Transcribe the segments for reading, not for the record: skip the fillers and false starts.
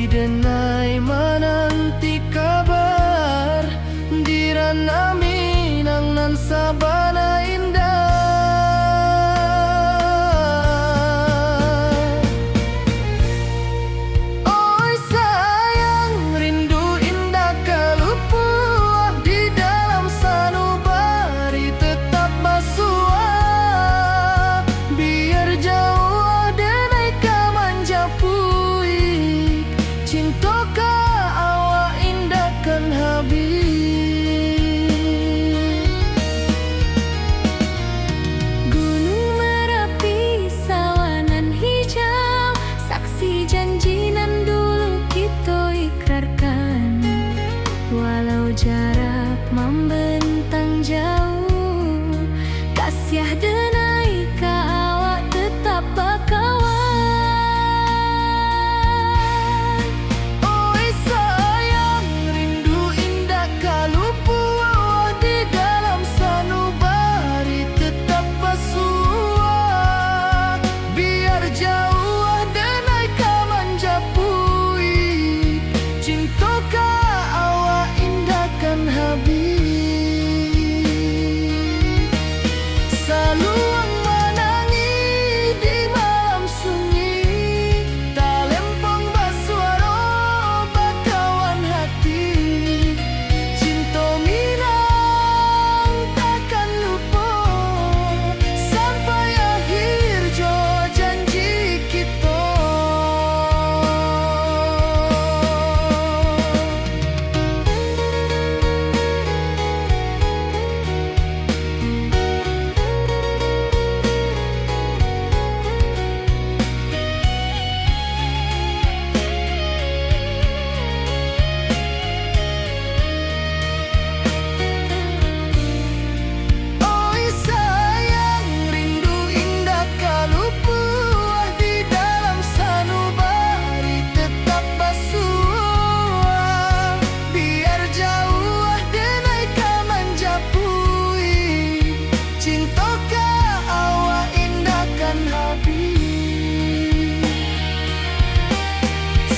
denai menanti kabar dirana Minang nan sabana indah. Oi sayang rindu indah kalupuah di dalam sanubari tetap basuah biar jauh denai kamanjapui cinta ka awak indahkan habis. Gunung Merapi sawanan hijau saksi janji nan dulu kita ikrarkan walau jarak membentang jauh kasiah denai ka awak tetap bakawan. Oi sayang rindu indah kalupuah di dalam sanubari tetap basuah biar jauh denai kamanjapui cinta ka awak indahkan habis. Saluang menangi di malam sunyi talempong basuaro bakawan hati cinta Minang takkan lupa sampai akhir jo janji kita. Oi sayang rindu indah kalupuah di dalam sanubari tetap basuah biar jauh denai kamanjapui cinta ka awak indahkan habis.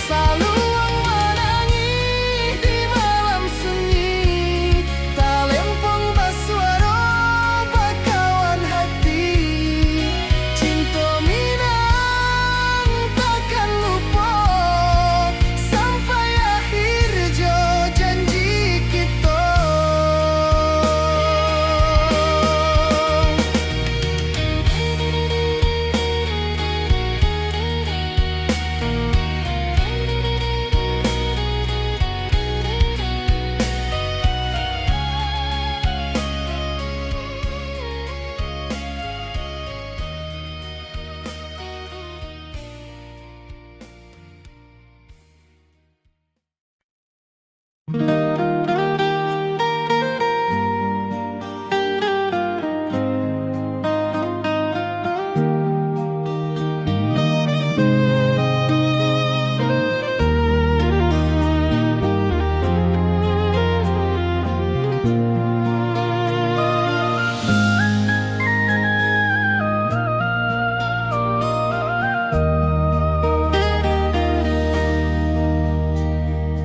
Saluang menangi di malam sunyi talempong basuaro bakawan hati cinta Minang takkan lupa sampai akhir jo janji kita.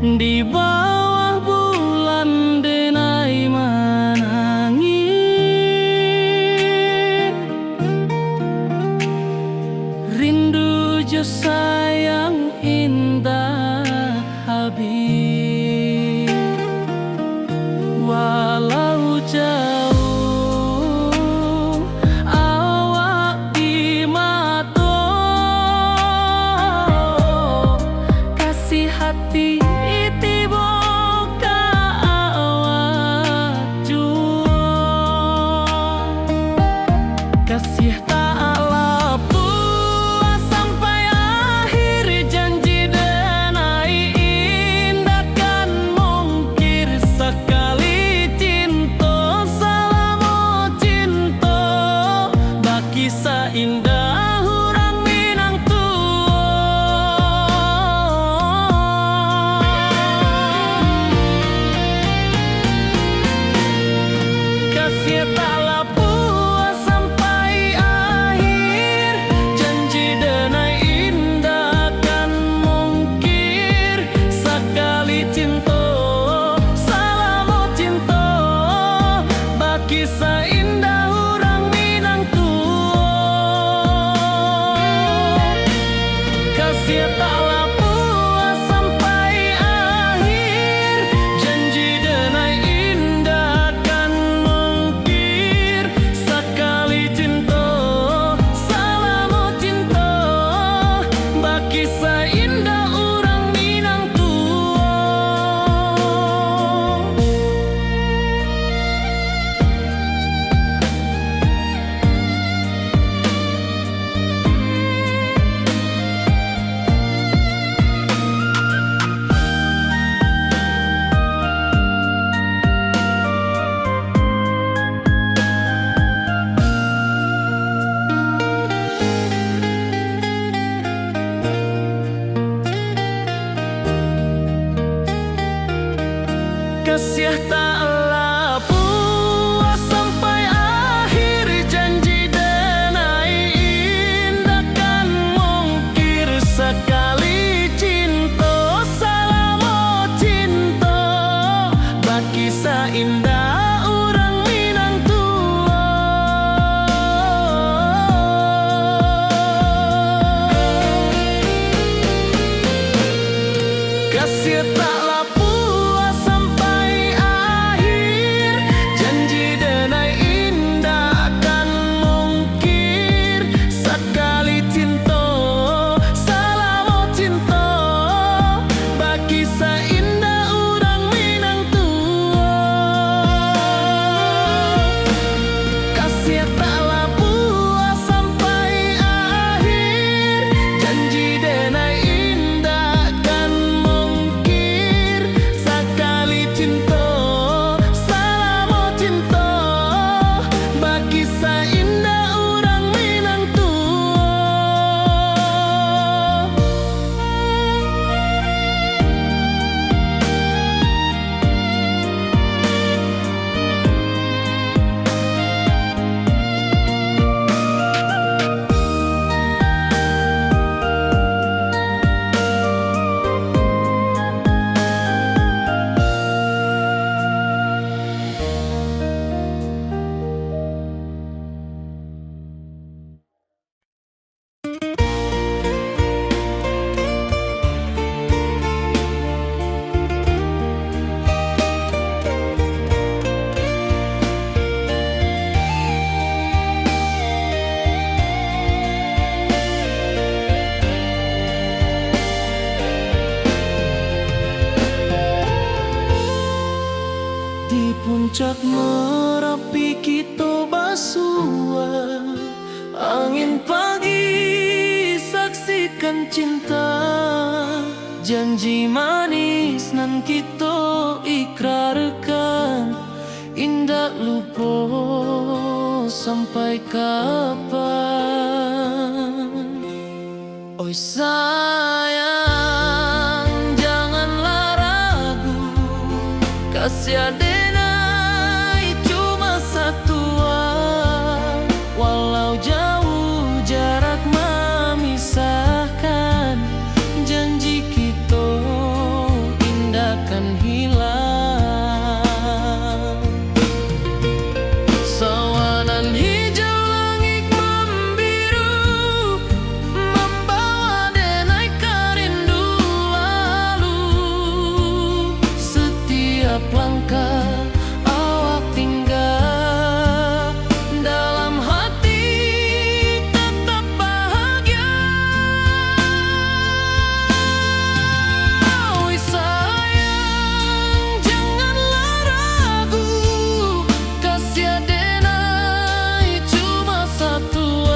Di bawah bulan denai menangi rindu jo sayang indah habis walau jauh awak di mata kasih hati tiba ka awak jua kasih tak lapuah sampai akhir janji dan kasih taklah puas sampai akhir, janji denai indah kan mungkir. Sekali cinta, salamo cinta, baki seindah orang Minang tua. Kasih taklah puas sampai akhir, janji denai indah kan mungkir. Sekali cinta, salamo cinta, baki seindah orang Minang tua. Kasih taklah puas sampai akhir, janji denai indah kan mungkir. Sekali cinta, salamo cinta, baki seindah orang Minang tua. Kasih taklah puas sampai akhir, janji denai indah kan mungkir. Sekali cinta, salamo cinta, baki seindah orang Minang tua. Di puncak Merapi kita basua, angin pagi saksikan cinta, janji manis nan kita ikrarkan, indah lupa sampai kapan. Oi sayang, janganlah ragu, kasih denai cuma satu. Walau jauh jarak memisahkan, janji kita indah kan hilang. Sawanan hijau langit membiru, membawa denai karindu lalu. Setiap langkah awak tinggal, dalam hati tetap bahagia. Oi sayang, janganlah ragu, kasih denai cuma satu.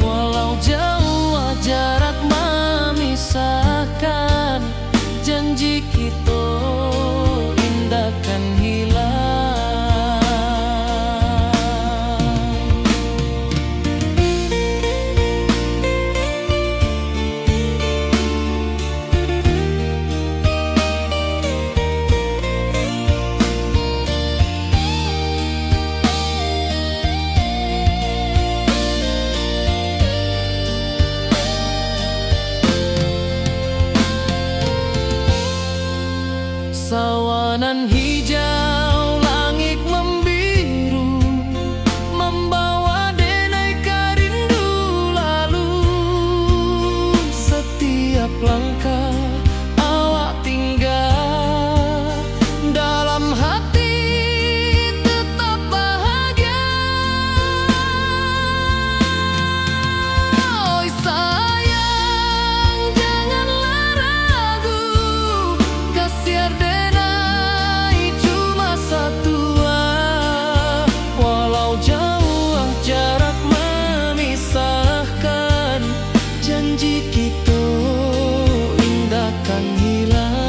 Walau jauh jarak memisahkan, janji kita indah kan hilang. Sawanan hijau langit membiru, membawa denai karindu lalu. janji kita indah kan hilang.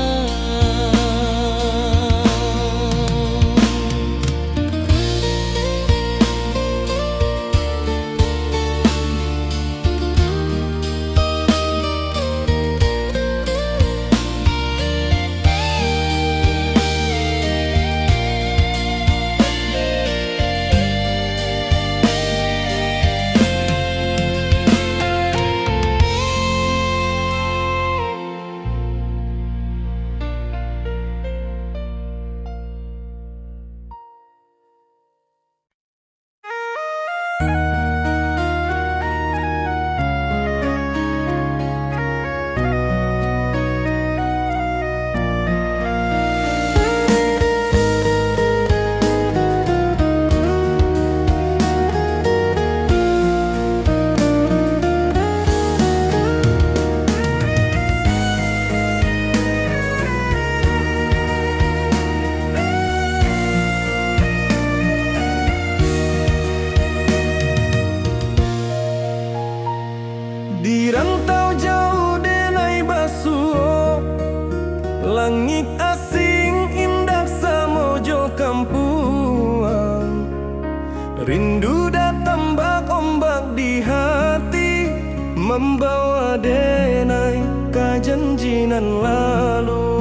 Di rantau jauh denai basuh, langit asing indah samojo kampuang. Rindu datang bak ombak di hati, membawa denai ke janjinan lalu.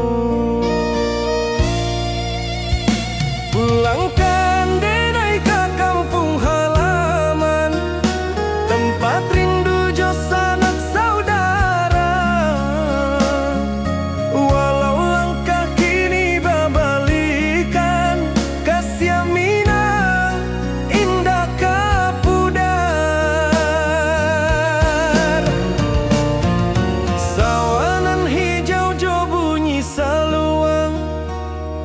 Pulangkan denai ke kampung halaman, tempat rindu jo sanak saudara. Walau langkah kini babalikan, kasih minang indah kapudar. Sawanan hijau jo bunyi saluang,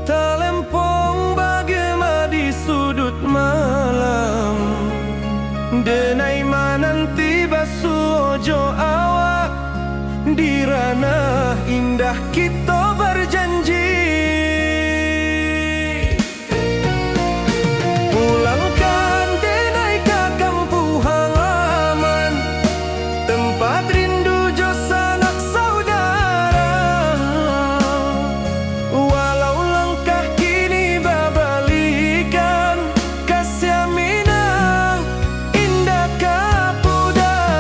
talempong bagema di sudut malam. Denai mananti basuh ojo awak, di ranah indah kita berjanji. Pulangkan denai ke kampung halaman, tempat rindu jo sanak saudara. Walau langkah kini babalikan, kasih minang indah kapudar.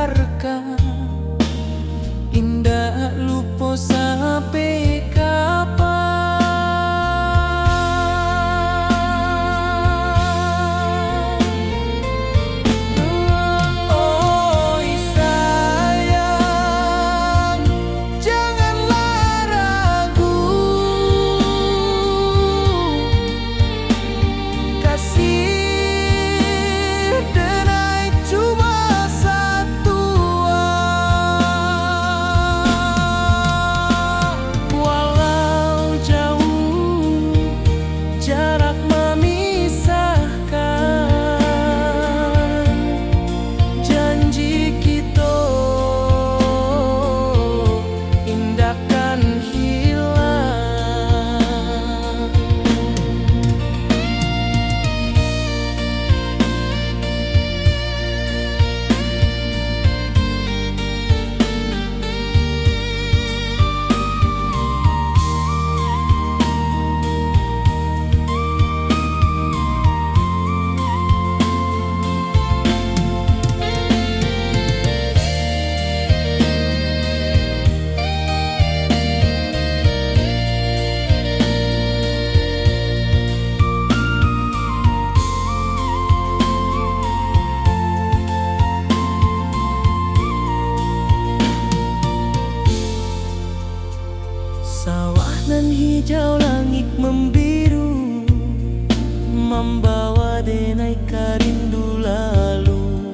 biarkan indah lupa sampai kapan. Oh sayang, janganlah ragu, kasih denai cuma satu. Walau jauh jarak memisahkan, janji kita indahkan hilang. Sawah nan hijau, langit membiru, membawa denai karindu lalu.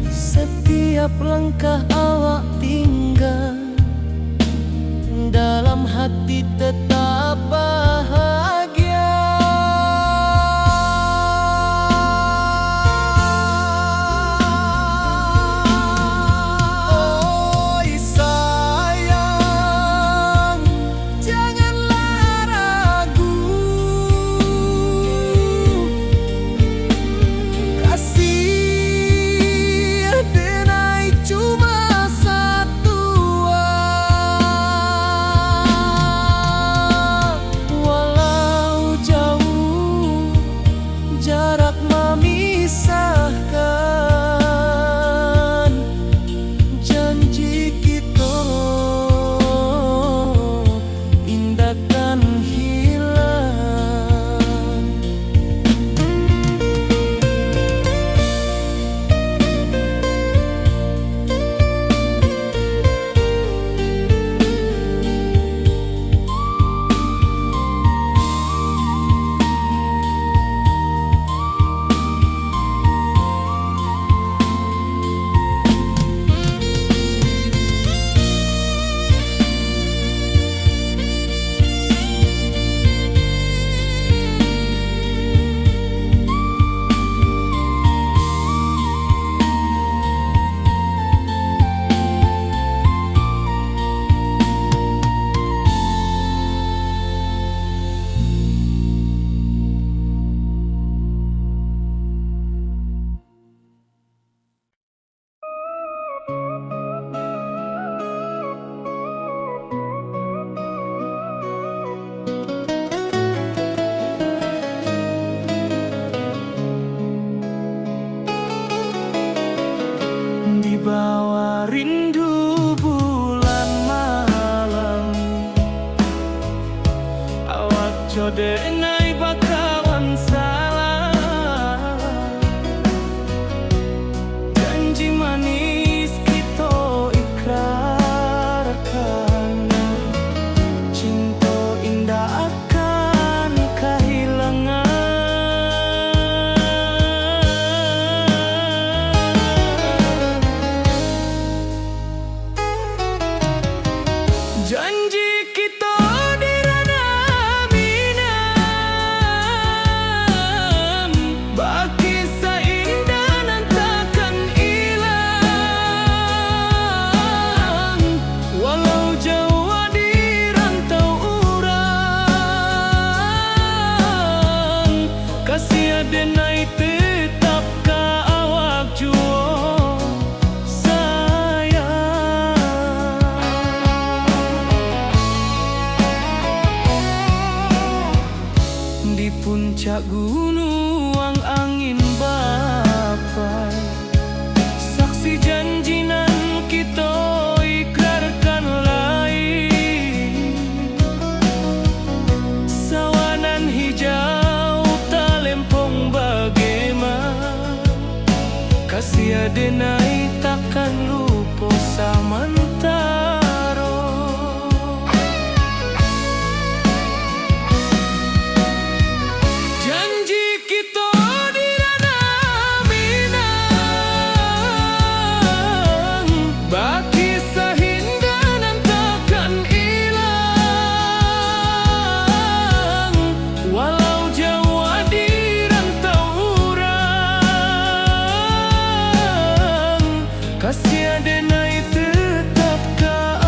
Setiap langkah awak tinggal, dalam hati tetap bahagia. Oh sayang, janganlah ragu, kasih denai cuma satu. Walau jauh jarak memisahkan, janji kita indahkan hilang. Di bawah rindu bulan malam, awak jodenai bakawan salah. Janji manis kita ikrarkan, cinta indah akan kehilangan. Janji kita di ranah mina, kasih denai takkan lupa samantaro. Janji kita di ranah Minang, baki sahindanan takkan hilang. Walau Jawa di rantau urang, kasih denai tetap ka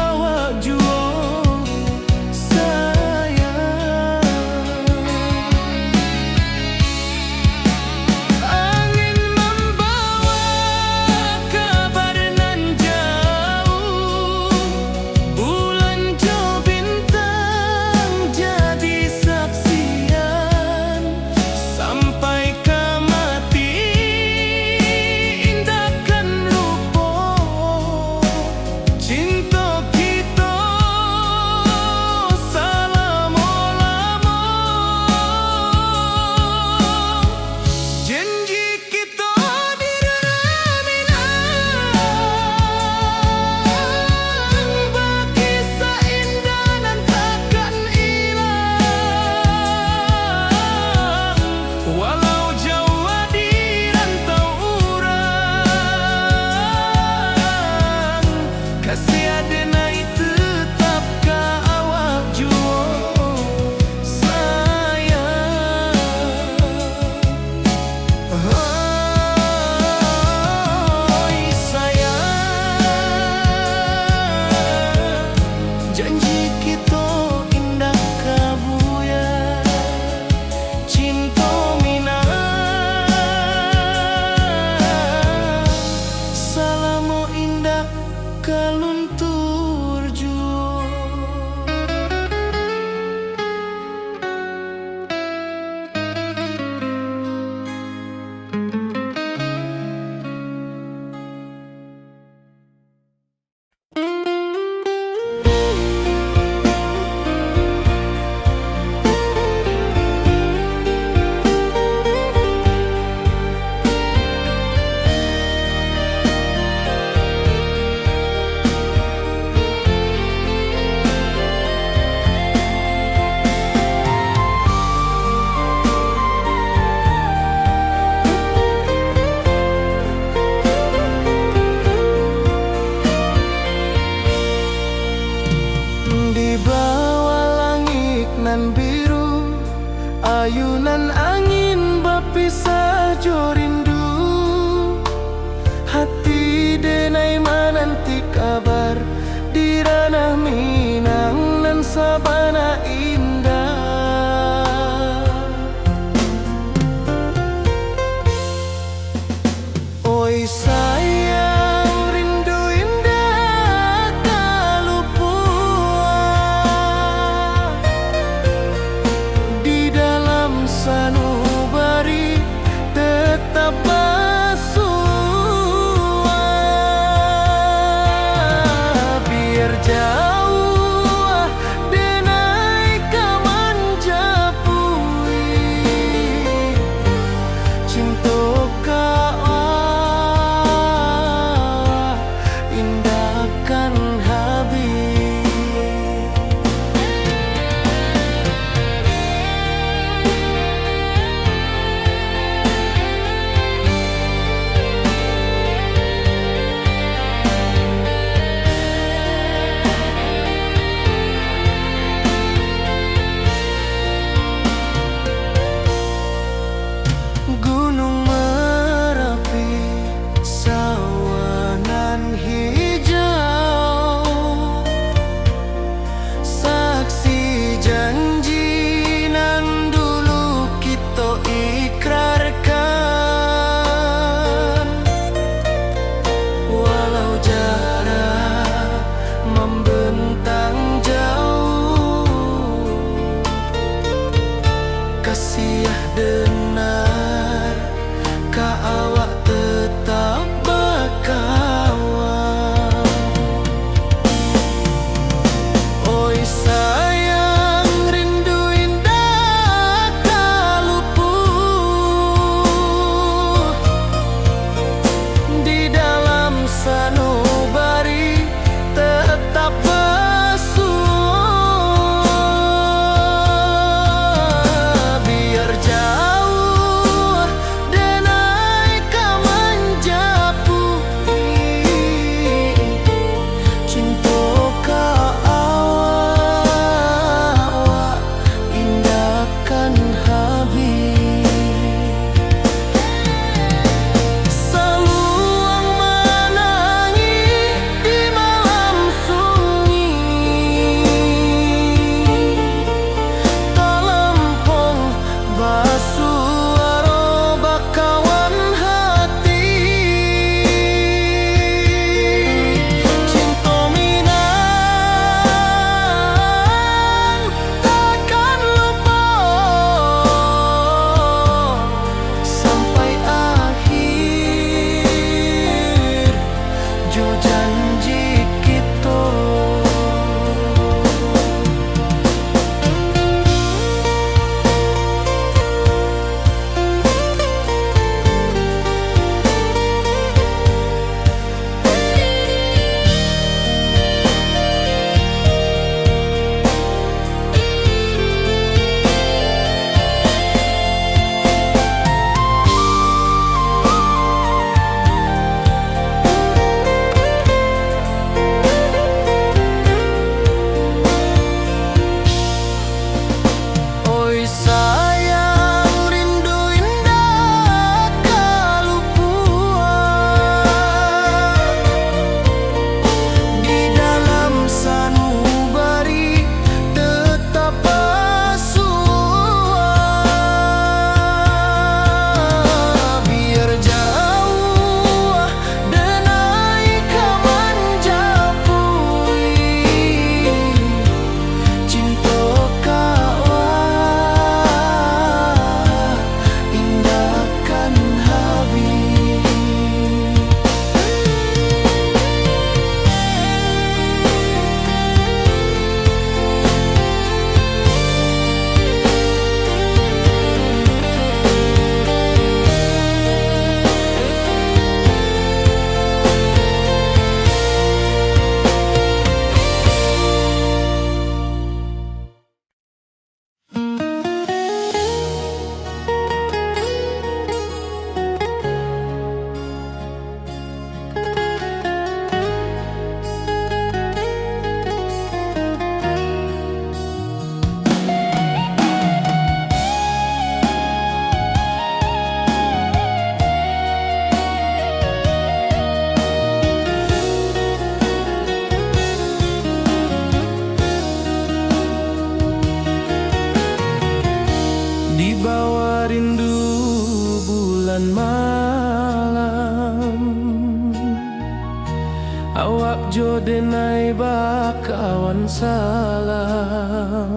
awak jo denai bakawan salam.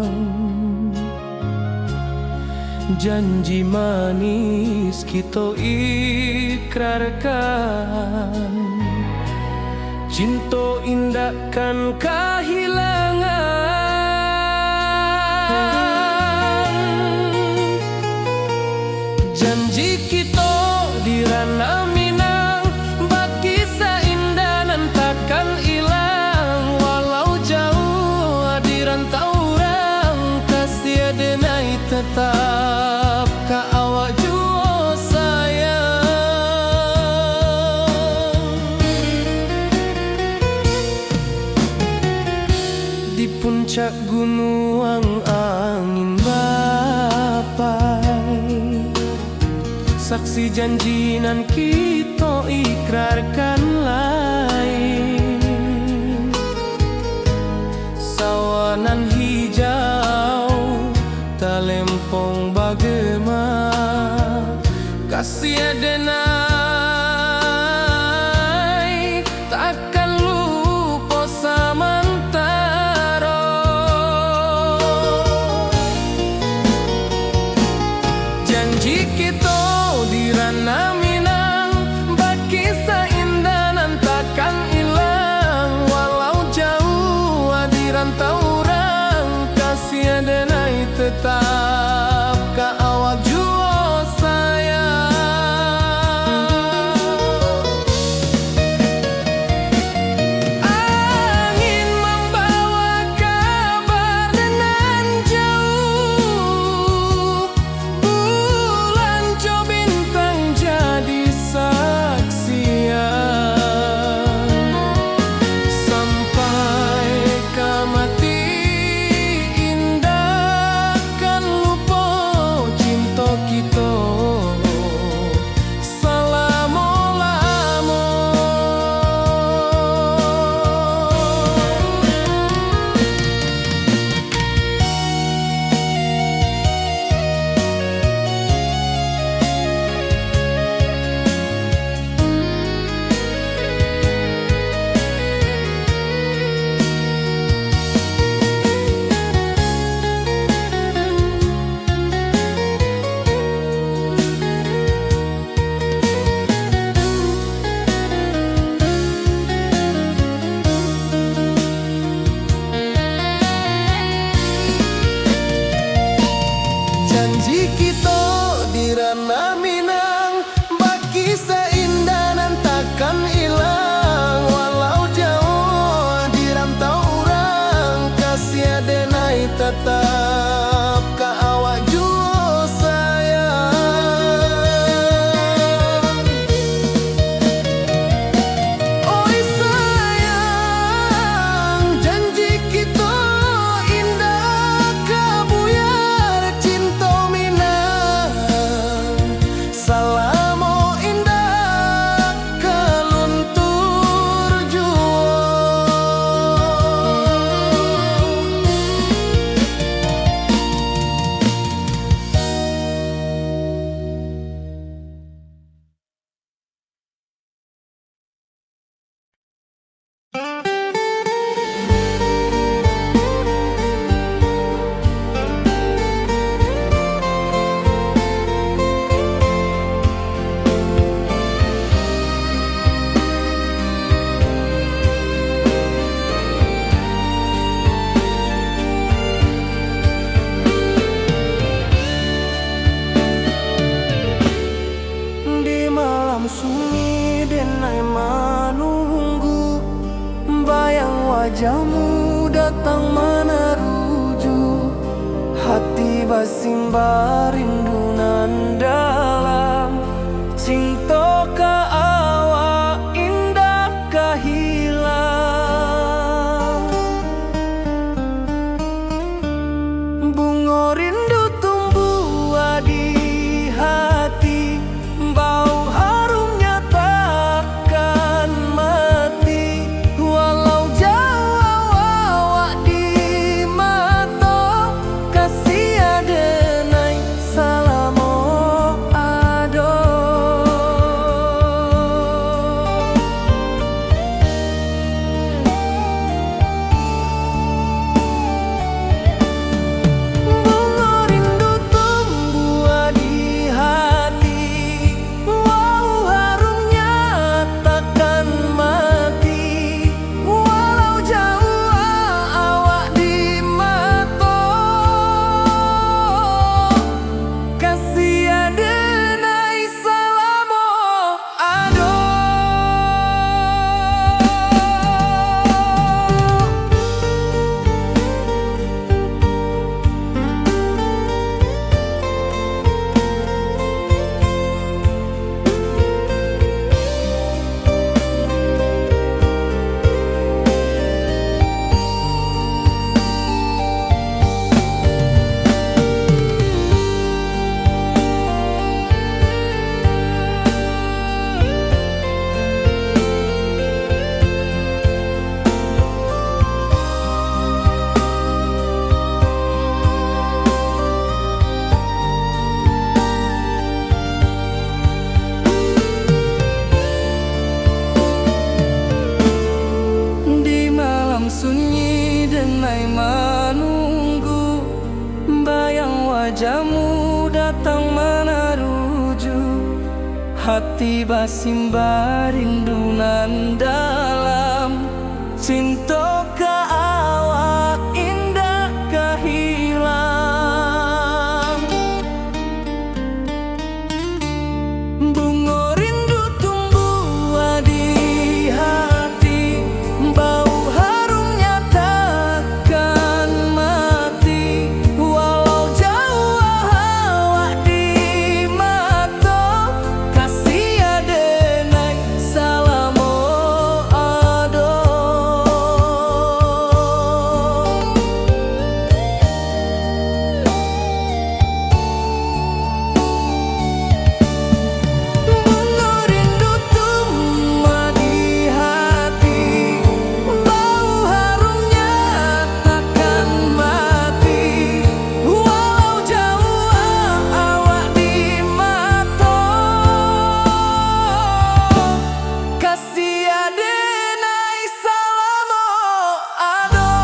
Janji manis kita ikrarkan, cinta indahkan kehilangan. Janji kita di ranah Minang, bagi seindah nan takkan hilang. Walau jauh di rantau orang, kasih denai tetap ka awak jua sayang. Di puncak gunung angin bapai, saksi janji nan kita ikrarkan lain. Sawanan hijau talempong bagema, kasih denai takkan lupa samantara. Janji kita di ranah Minang, bagi seindah nan takkan hilang. Walau jauh di rantau orang, kasih denai tetap ka awak jua sayang. Angin membawa kabar nan jauh, bulan jo bintang jadi saksian. Sampai ke mati indah kan lupa cinta kita selama-lama. Janji kita di ranah Minang, bagi seindah nan takkan hilang. Walau jauh di rantau orang, kasih denai tetap ka awak jua sayang. Oi sayang, janji kita indah kabuyar cinta Minang. Salamo indah keluntur jua. Di malam sunyi denai menunggu, bayang wajahmu datang meneruju. Hati basimba rindu nan dalam, cinta ka awak indah kahilang. Bunga rindu tumbuh di hati, bau harumnya takkan mati. Walau jauh awak di mata, kasih denai salam. hati basimba rindunan dalam cinta ka awak indah kahilang. Bunga rindu tumbuh di hati, bau harumnya takkan mati. Walau jauh awak di mata, kasih adenai salamo ado. Bunga rindu tumbuh di hati, bau harumnya takkan mati. Walau jauh awak di mata, kasih adenai salamo ado.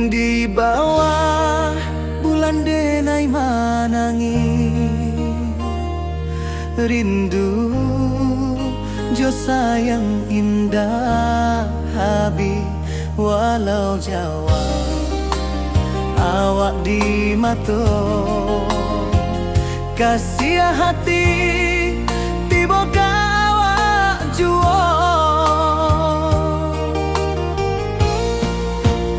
Di bawah bulan denai manangi, rindu jo sayang indah habi. Walau jawa awak di mata, kasih hati tiba ka awak jua.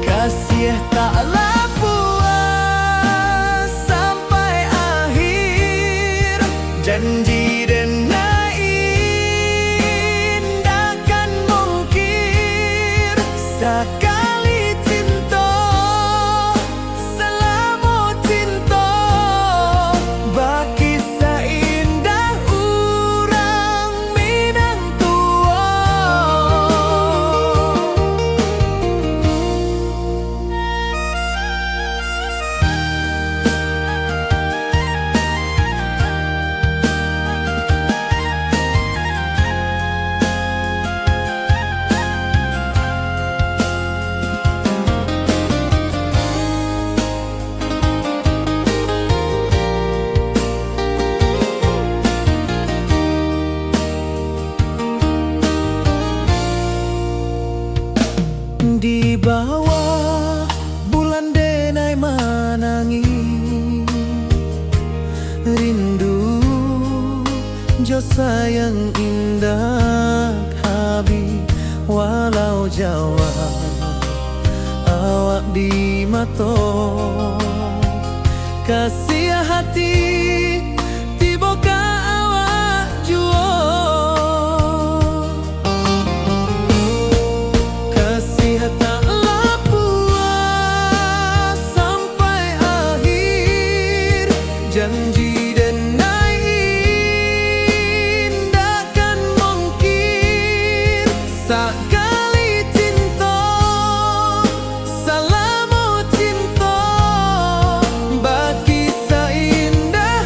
Kasih taklah puas sampai akhir, janji denai takkan mungkir. Sekali cinta selama cinta, baki seindah urang minang tua. Di bawah bulan denai manangi, rindu jo sayang indah habi. Walau jawa awak di mata, kasih hati tiba ka awak jua. Kasih taklah puas sampai akhir, janji denai takkan mungkir. Sekali cinta selama cinta, baki seindah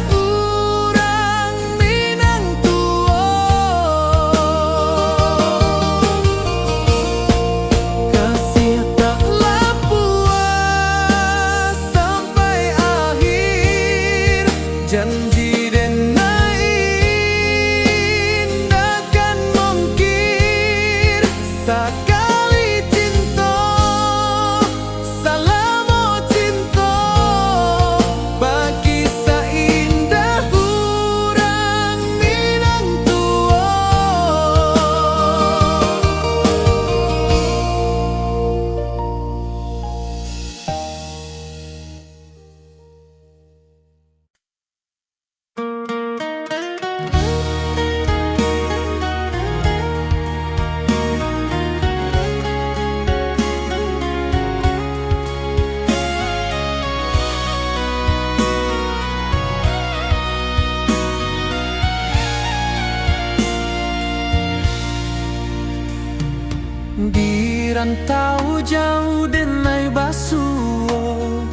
rantau jauh denai basuo,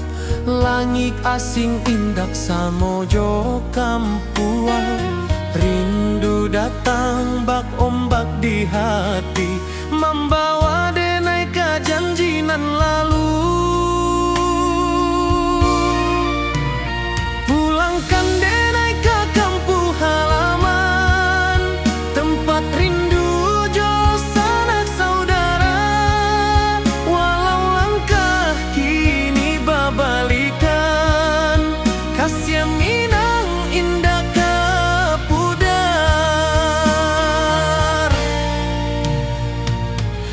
langit asing indak samojo kampuang. Rindu datang bak ombak di hati, membawa denai ke janjinan lalu. Pulangkan denai ke kampung halaman, tempat rindu jo sanak saudara. Walau langkah kini babalikan, kasih minang indah ke pudar.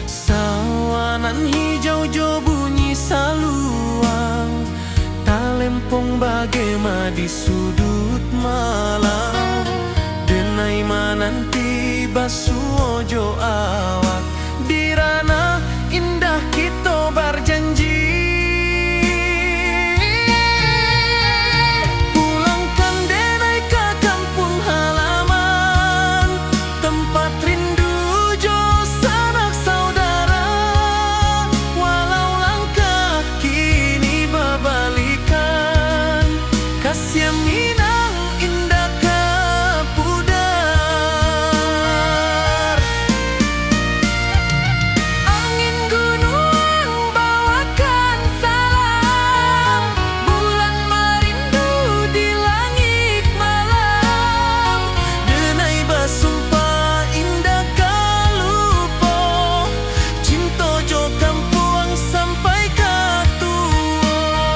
Sawanan hijau jo bunyi saluang, talempong bagema di sudut malam. Denai mananti basuo jo awak, di ranah indah kita berjanji. Pulangkan denai ke kampung halaman, tempat rindu jo sanak saudara. Walau langkah kini babalikan, kasih minang indah ke pudar. Angin gunung bawakan salam, bulan merindu di langit malam. Denai basumpah indah kalupo, cinta jo kampuang sampai ke tua.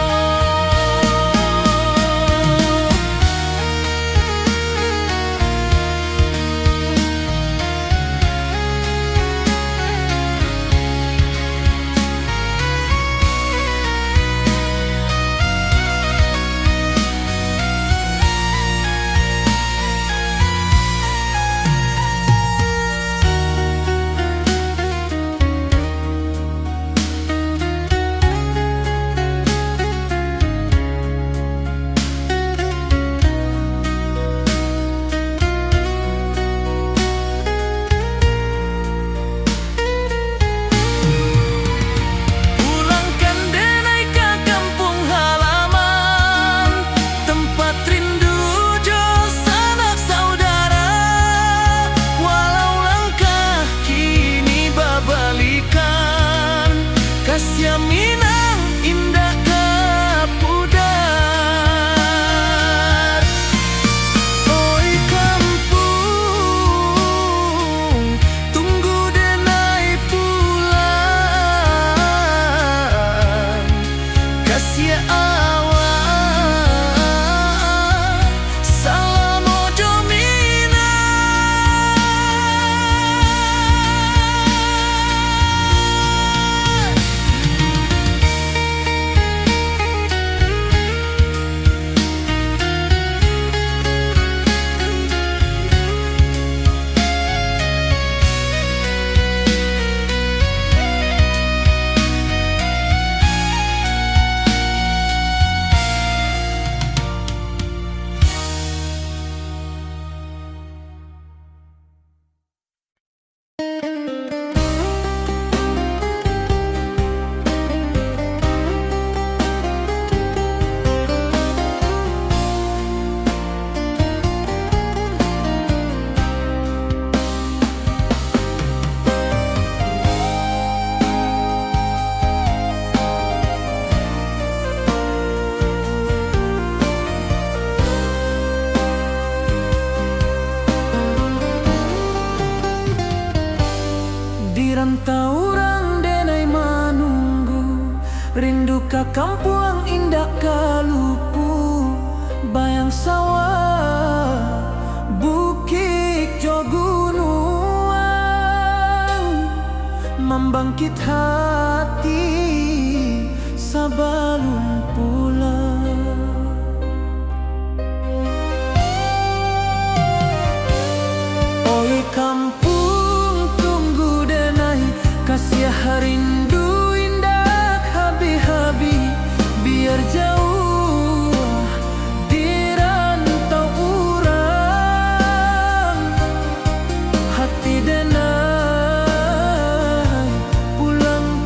Pulangkan denai ke kampung halaman, tempat rindu jo sanak saudara. Walau langkah kini babalikan, kasih minang indah ke pudar. Oi kampung, tunggu denai pulang. Kasih awak, salam ojo minang. Di rantau orang denai manunggu, rindu ke kampung indah kalupu. Bayang sawah, bukit jo gunung, membangkit hati sebelum pulang. Oi kampung, tunggu denai, kasih rindu indah habi-habi. Biar jauh di rantau urang, hati denai pulang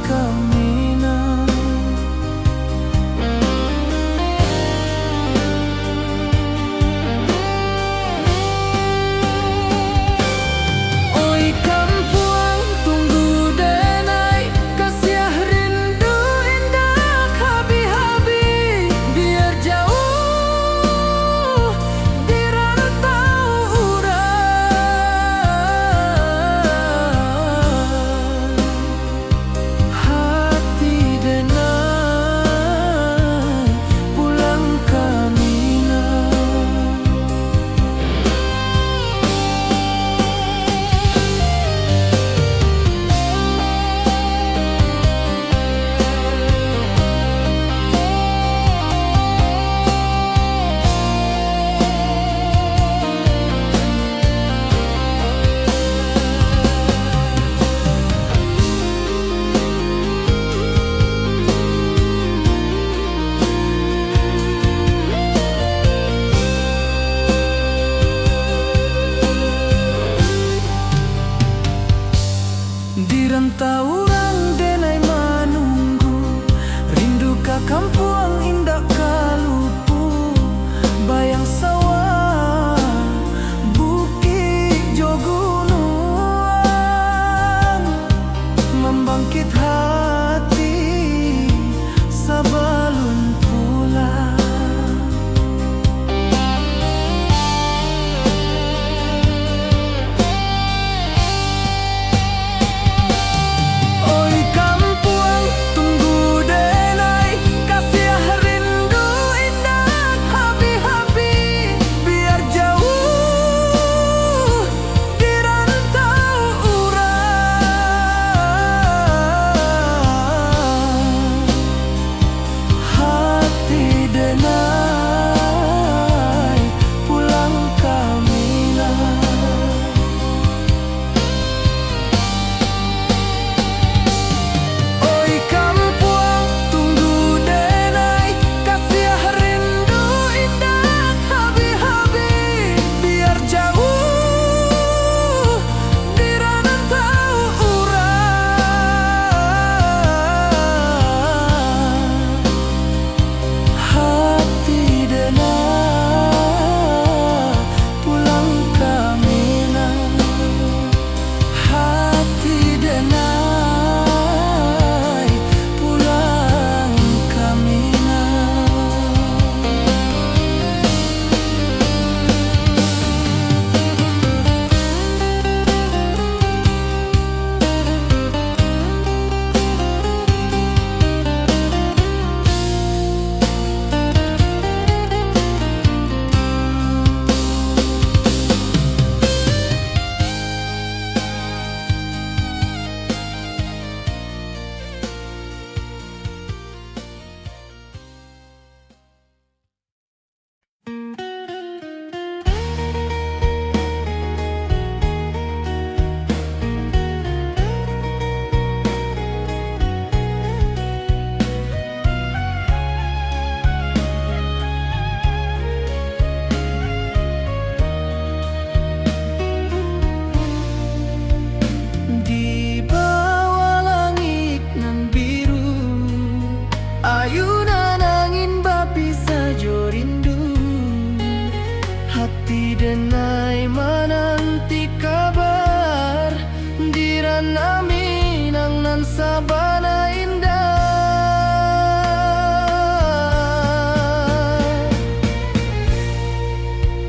sabana indah.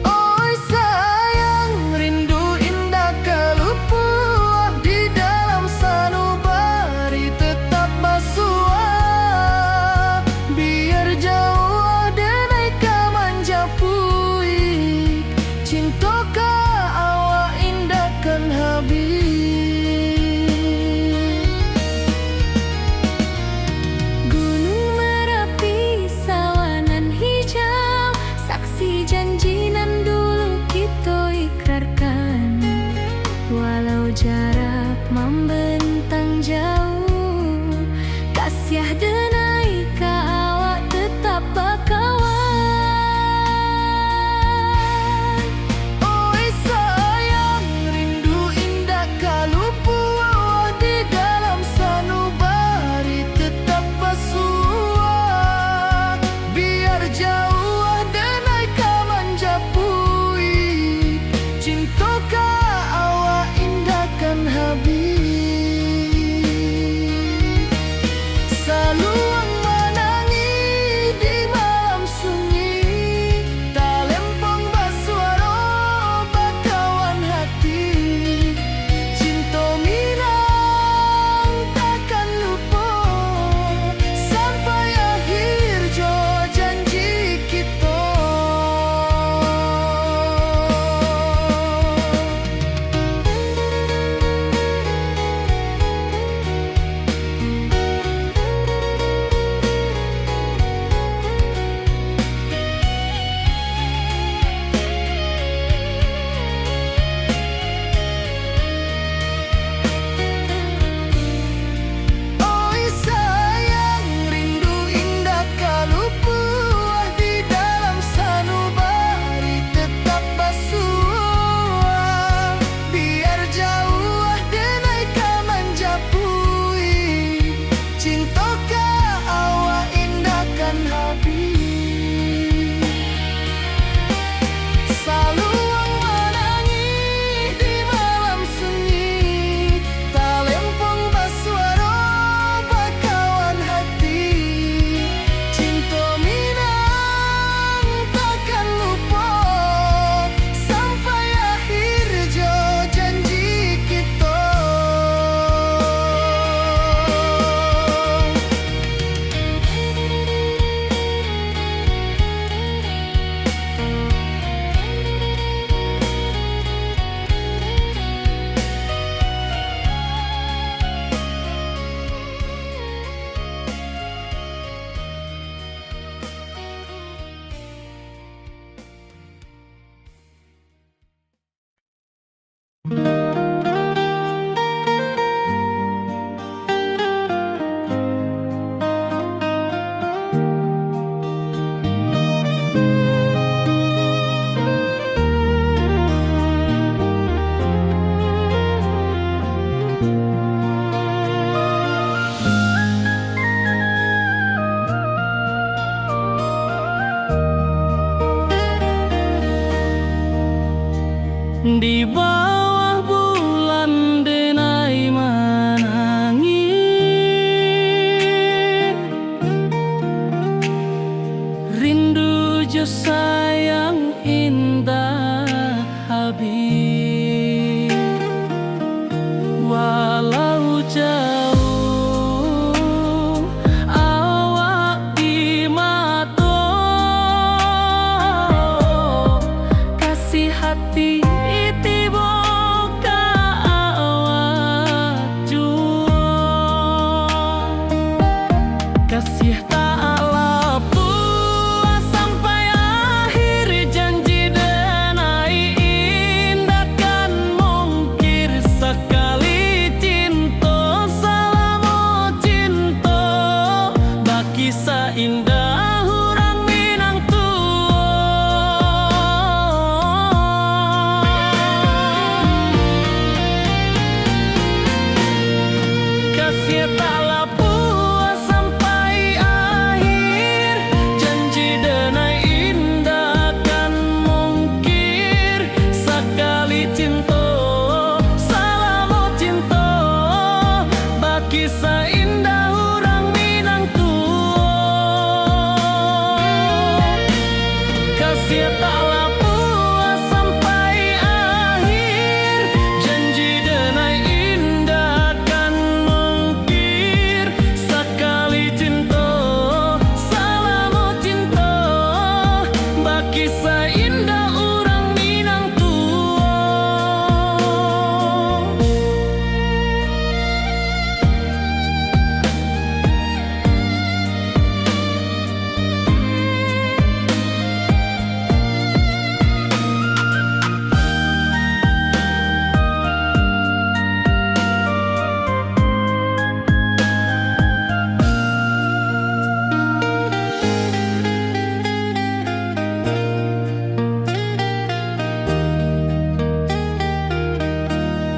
Oi sayang, rindu indah kalupua di dalam sanubari tetap basua. Biar jauh denai ka manjapui, cinta ka awak indahkan habis. Gunung Merapi, sawanan hijau, saksi janji nan dulu kita ikrarkan. Walau jarak membentang jauh, kasiah denai ka awak tetap bakawan. Oi sayang, rindu indah kalupua di dalam sanubari tetap basua. Biar jauh denai ka manjapui, cinta ka awak indahkan habis. Saluang menangi di malam sunyi, talempong basuaro bakawan hati. Cinta minang takkan lupa sampai akhir jo janji kita. Oi sayang, rindu indah kalupua di dalam sanubari tetap basua. Biar jauh denai ka manjapui, cinta ka awak indahkan habis. Saluang menangi di malam sunyi, talempong basuaro bakawan hati. Cinta minang takkan lupa sampai akhir jo janji kita. Di bawah bulan denai menangi, rindu jo sayang indah habis. Walau jauh awak di mata, kasih hati tiba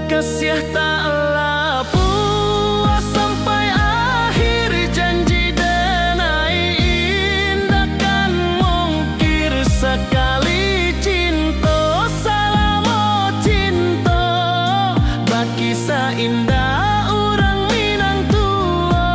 Kasih taklah puas sampai akhir, janji denai indah kan mungkir. Sekali cinta salamo cinta, baki indah orang Minang tua.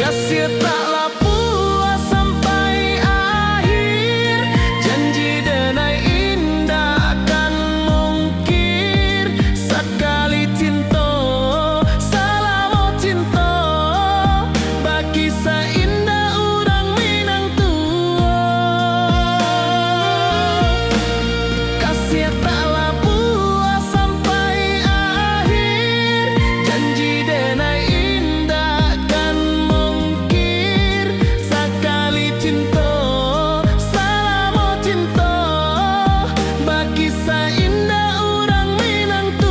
Kasih taklah puas sampai akhir, janji denai indah akan mungkir. Sekali cinta salamo cinta, baki indah orang Minang tua. Kasih taklah puas sampai akhir, janji denai indah akan mungkir. Sekali cinta salamo cinta, baki indah orang Minang tua.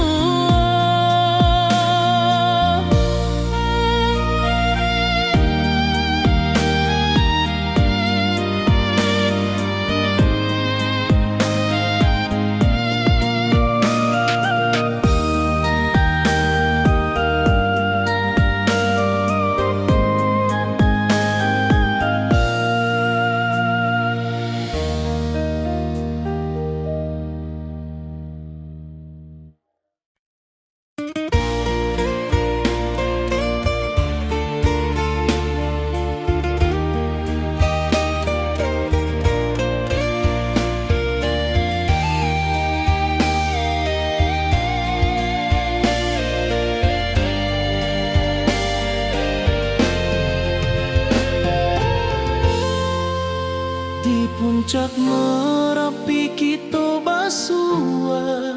Di puncak Merapi kita basua,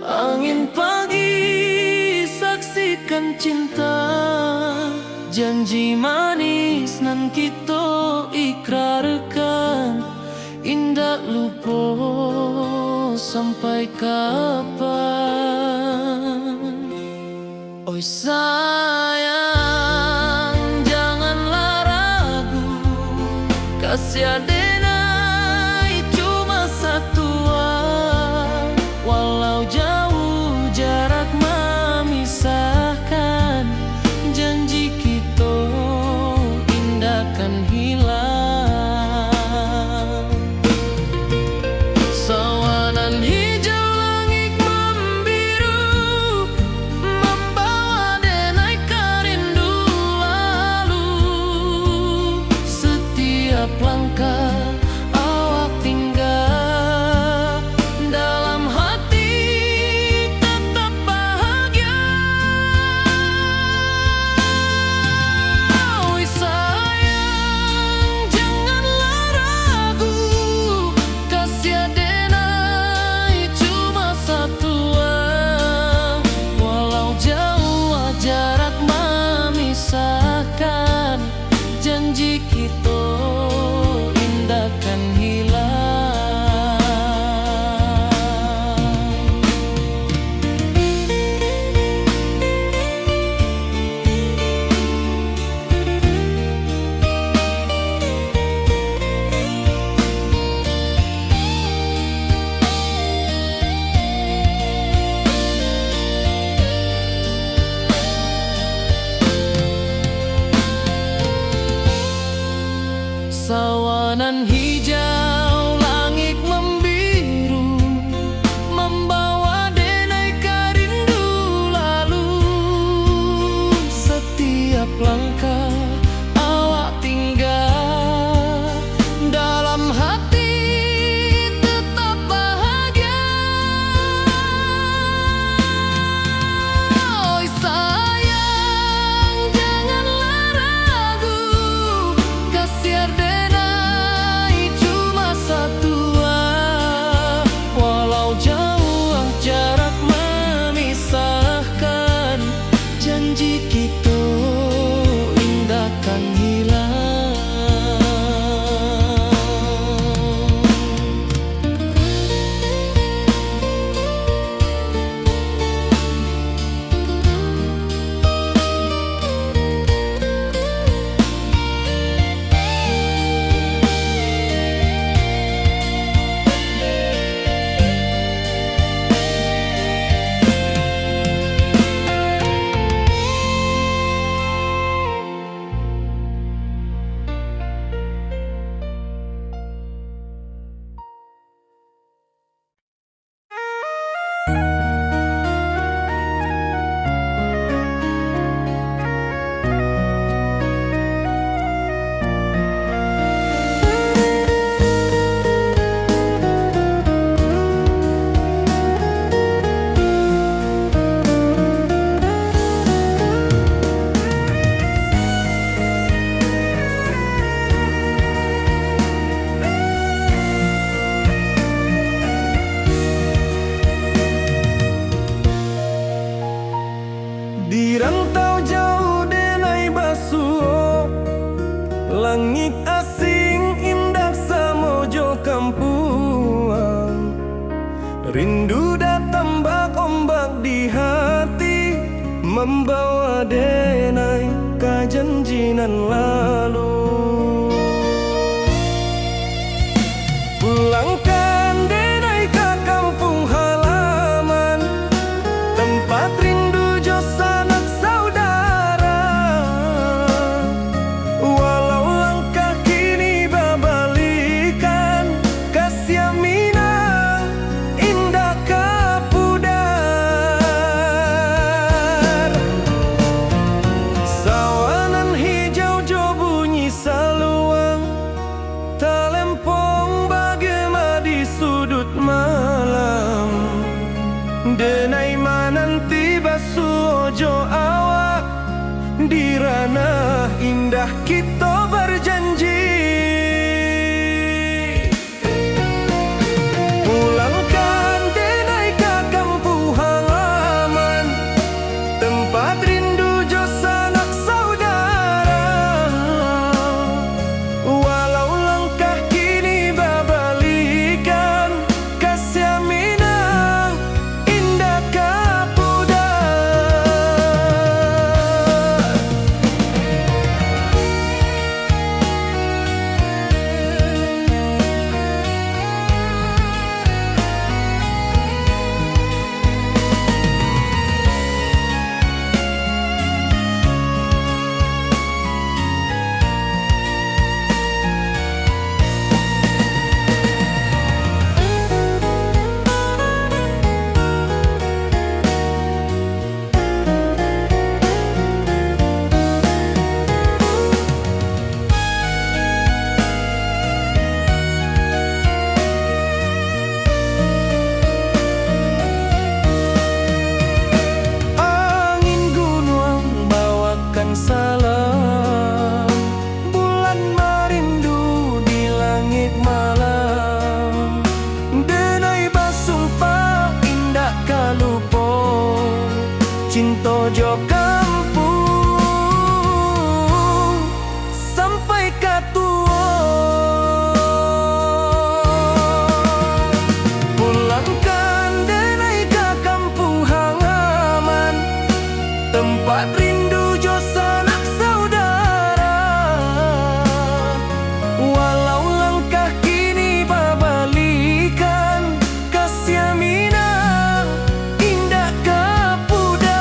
angin pagi saksikan cinta. Janji manis nan kita ikrarkan, indah lupa sampai kapan. Oi sayang, janganlah ragu, kasih denai cuma satu. Walau jauh jarak memisahkan, janji kita indah kan hilang. Sawanan hijau langit membiru, membawa denai karindu lalu. Setiap langkah awak tinggal, dalam hati tetap bahagia. Oi sayang, janganlah ragu, kasih denai cuma satu. Walau jauh jarak memisahkan, janji kita indah kan hilang. Sawanan hijau langit membiru, membawa denai karindu lalu. Setiap langkah awak tinggal, dalam hati tetap bahagia. Oi sayang, janganlah ragu, kasih denai cuma langit asing indah samojo kampuang. Rindu datang ombak di hati, membawa denai kajanjinan lalu. Pulangkan denai ke kampung halaman, tempat rindu jo sanak saudara. Walau langkah kini babalikan, kasih Minang indah kapudar. Sawanan hijau jo bunyi saluang, talempong bagema di sudut malam. Denai mananti basuojo awak, di ranah indah kita berjanji. Pulangkan denai ke kampung halaman, tempat rindu jo sanak saudara. Walau langkah kini babalikan, kasih Minang indah kapudar. Angin gunung bawakan salam, bulan merindu di langit malam. Denai basumpah indah kalupo, cinta jo kampung sampai katua. Pulangkan denai ke kampung halaman, tempat rindu jo sanak saudara. Walau langkah kini babalikan, kasih Minang indah kapudar.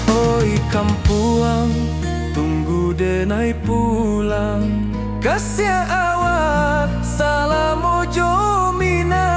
Oi kampuang, tunggu denai pulang, kasih awak salam ojo Minang.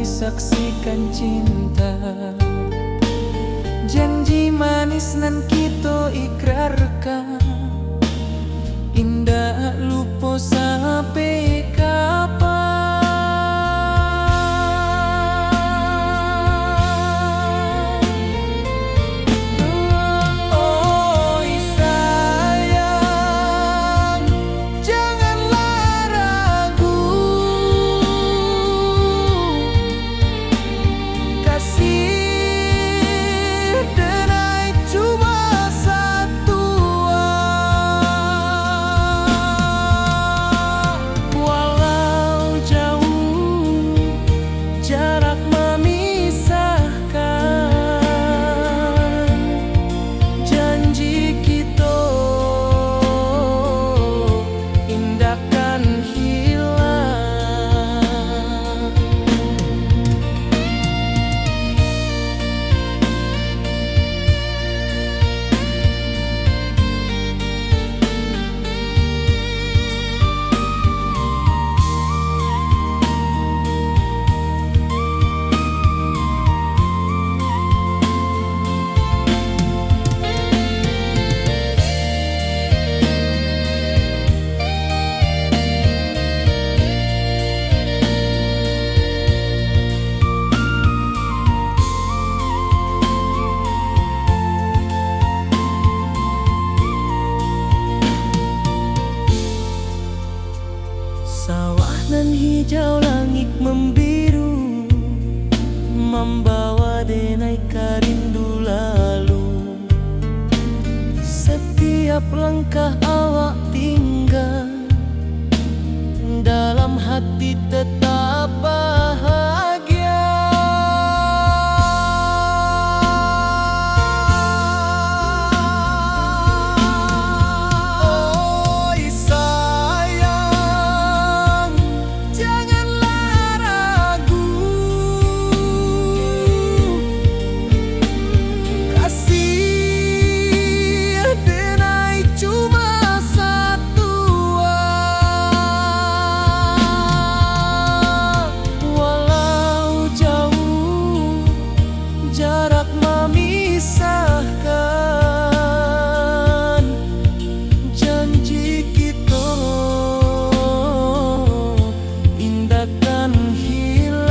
saksikan cinta. Janji manis nan kita ikrarkan, indah lupa sampai kapan. Oi sayang, hijau langit membiru, membawa denai rindu lalu. Setiap langkah awak tinggal, dalam hati tetap bahagia. Oi sayang, janganlah ragu, kasih denai cuma satu. Walau jauh jarak memisahkan, janji kita indahkan hilang.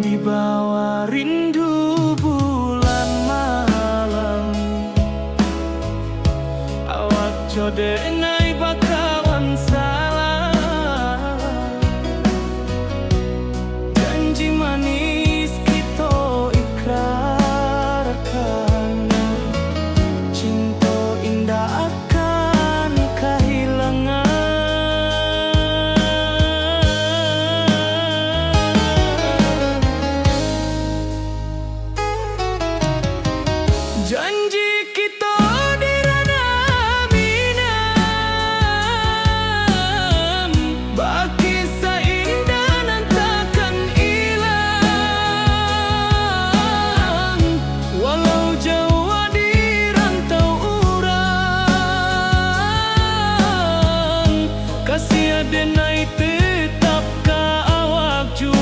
Di bawah rindu bulan malam, awak jodenai bakawan salah. Janji manis kita ikrarkan, cinta indah akan kehilangan. Janji kita di ranah minam, berkisah indah nan takkan hilang. Walau jauh di rantau urang, kasih denai tetap ka awak jua.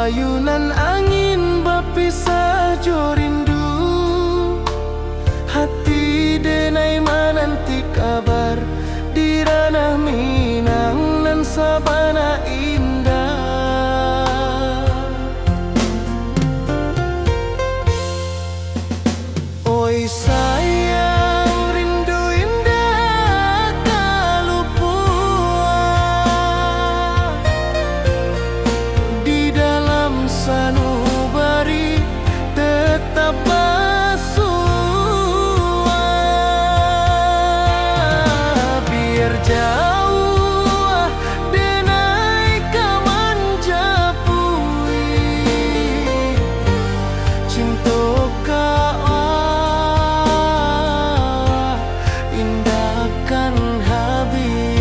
ayunan angin berpisah jo rindu. Hati denai menanti kabar di ranah Minang nan sabana indah. Oi sayang, rindu indah kalupua di dalam sanubari tetap bersua. Biar jauh denai kaman japui cinta indahkan habis.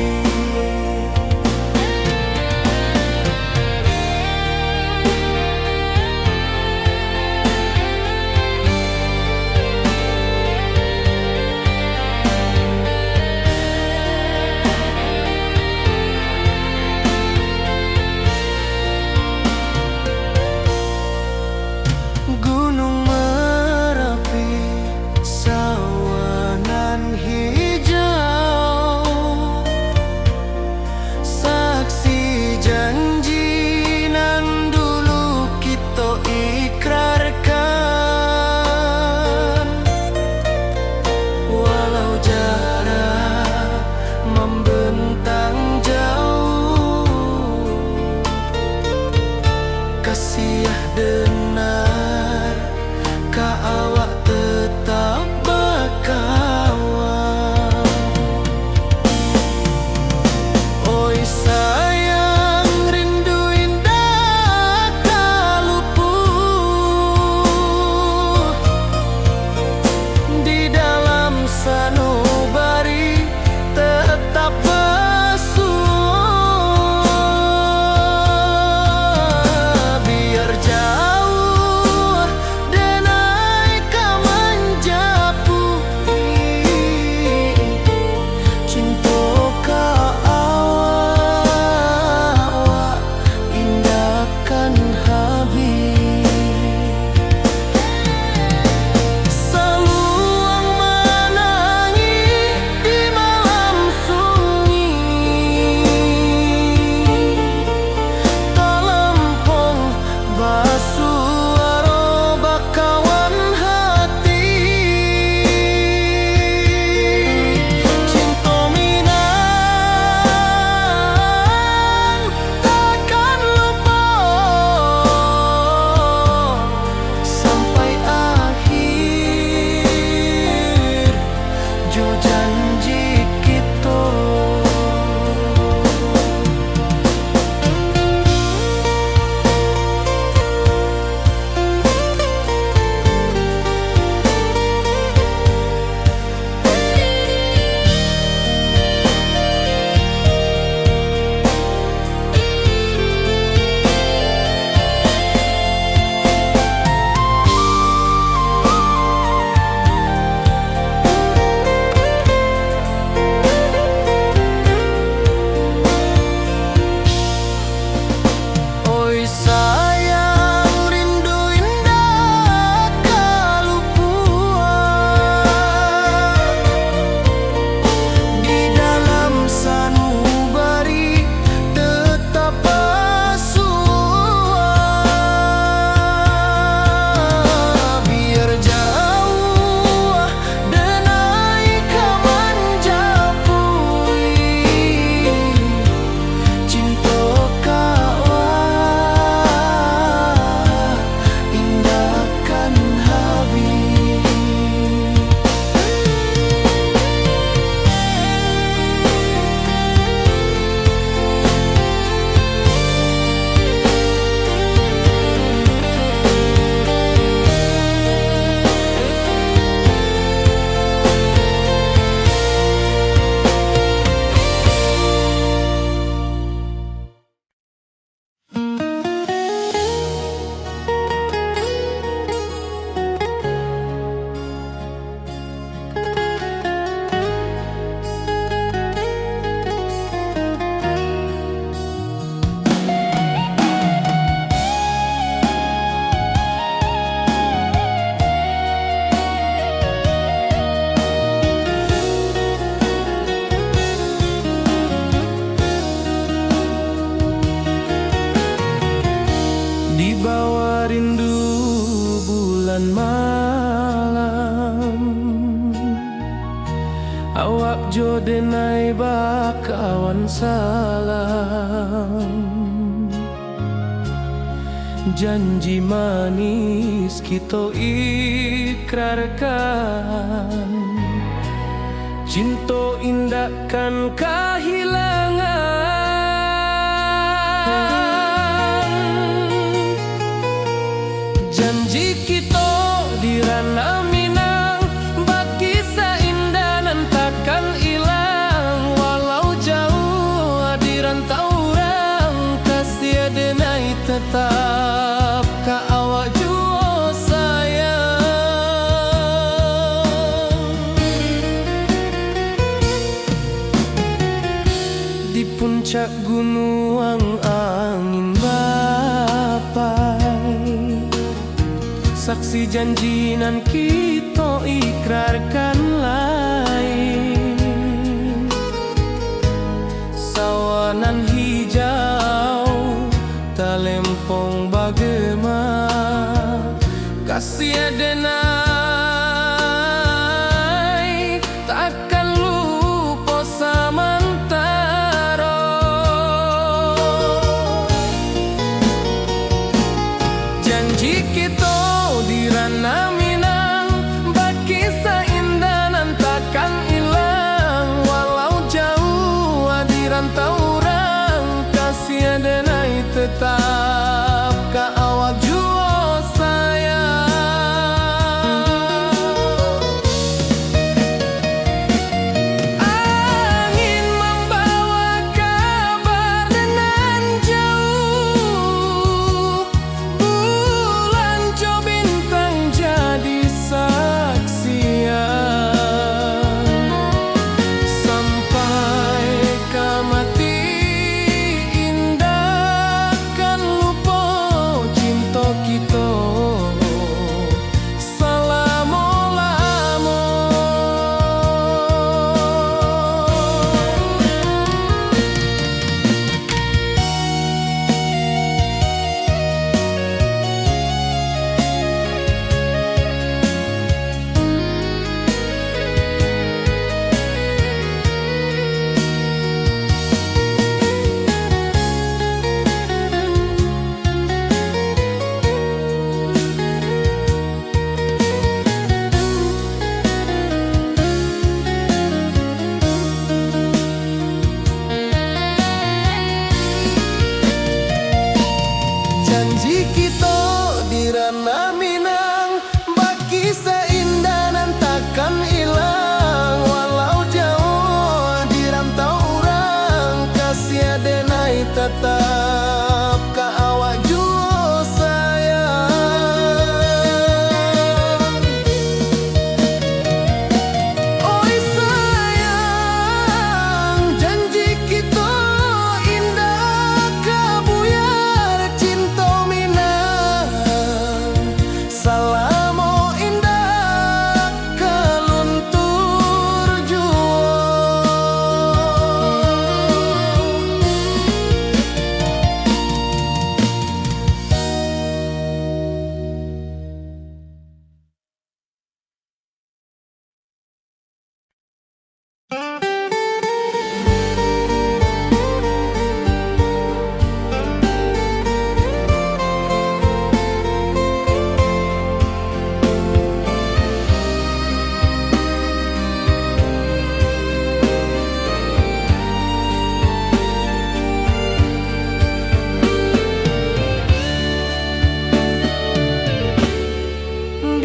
kawan salam, janji manis kita ikrarkan, cinta indahkan kehilangan. Janji kita di ranah Minang, bagi seindah nan takkan hilang. Walau jauh di rantau orang, kasih denai tetap ka awak jua sayang. Di puncak gunung angin bapai, saksi janji nan kita ikrarkan lain. Sawanan hijau talempong bagema, kasih denai takkan lupa samantara. Janji kita di ranah Minang, bagi seindah nan takkan hilang. Walau jauh di rantau orang, kasih denai tetap ka awak jua sayang. Angin membawa kabar nan jauh, bulan jo bintang jadi saksian. Sampai ke mati indahkan lupa cinta kita selama-lama. Janji kita di ranah Minang, bagi seindah nan takkan hilang. Walau jauh di rantau orang, kasih denai tetap ka awak jua sayang. Oi sayang, janji kita indah kabuyar cinta Minang. Salamo indah keluntur jua.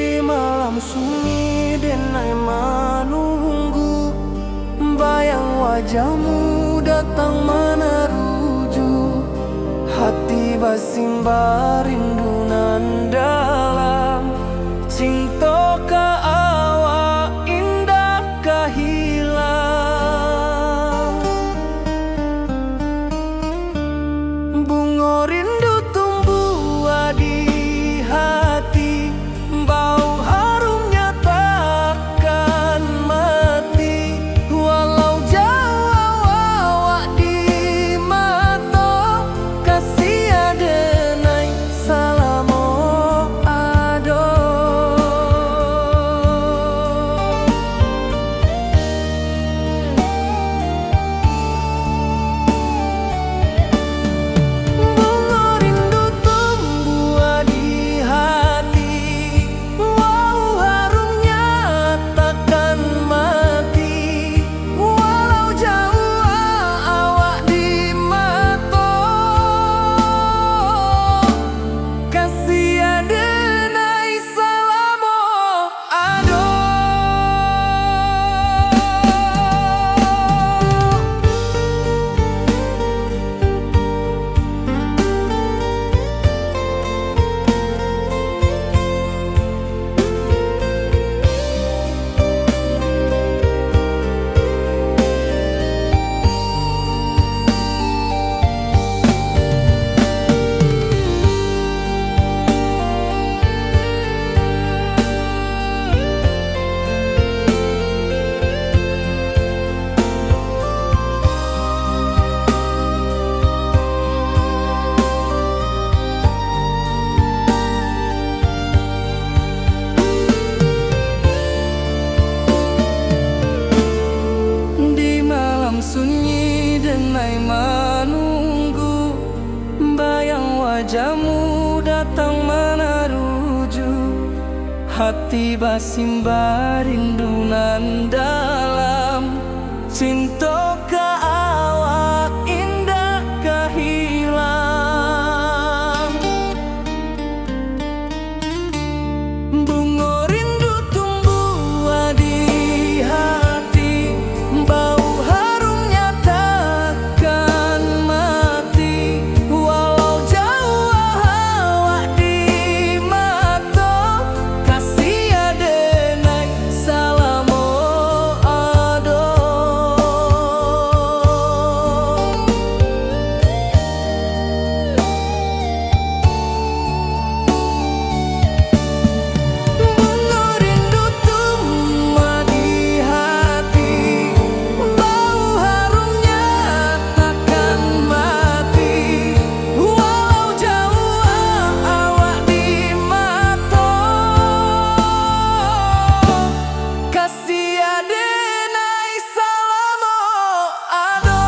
Di malam sunyi denai menunggu, bayang wajahmu datang meneruju. Hati basimba rindu nan dalam, cinta ka awak indah ka hilang. Bunga rindu tumbuh di hati, bau harumnya takkan mati. Walau jauh awak di mata, kasih denai salamo ado. denai menunggu, bayang wajahmu datang meneruju, hati basimba rindunan dalam cinta ka awak indah kehilang. Bunga rindu tumbuh di hati, bau harumnya takkan mati, walau jauh awak di mata, kasih adenai salamo ado. Bunga rindu tumbuh di hati, bau harumnya takkan mati, walau jauh awak di mata, kasih adenai salamo ado.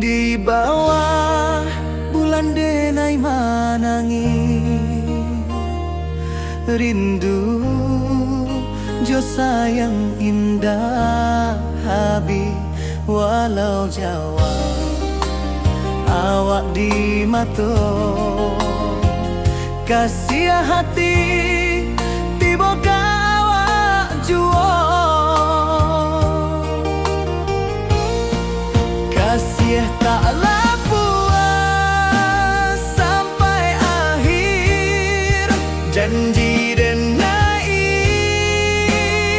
Di bawah bulan denai manangis, rindu jo sayang indah habi, walau jawa awak di mata, kasih hati tiba ka awak jua, kasih taklah puas sampai akhir, janji denai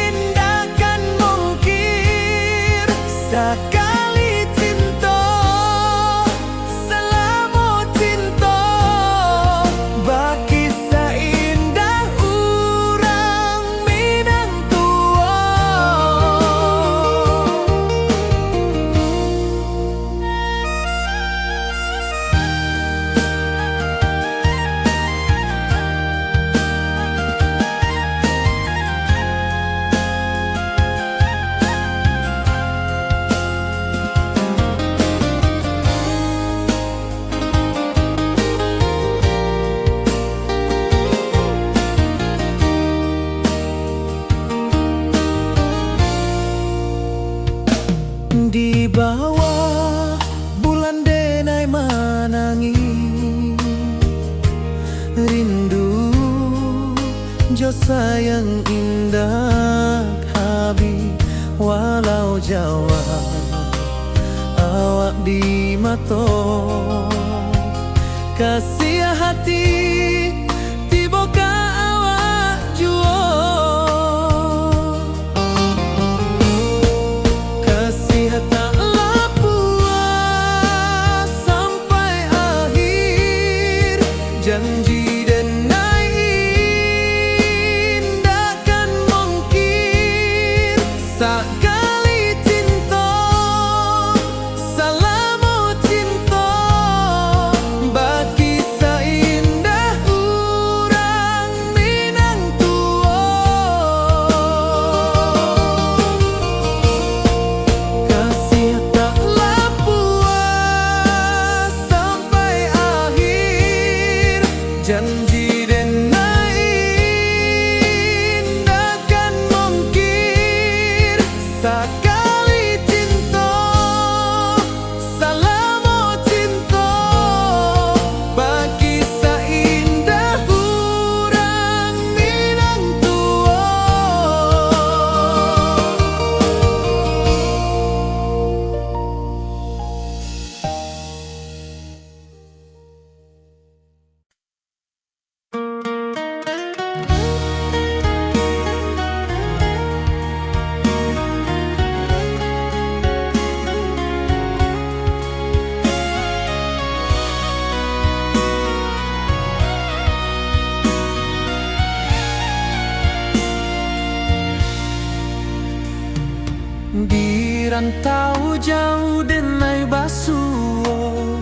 indah kan mungkir, sekali cinta selama cinta, baki seindah urang Minang tua. Di bawah bulan denai manangis, rindu jo sayang indah habi, walau jawa awak di mata, kasih hati tiba ka awak jua, kasih taklah puas sampai akhir, janji denai indah kan mungkir, sekali cinta selama cinta, baki seindah urang Minang tua. Sakali cinta, salamo cinta, bagi saindah urang minang tua. Di rantau jauh denai basuo,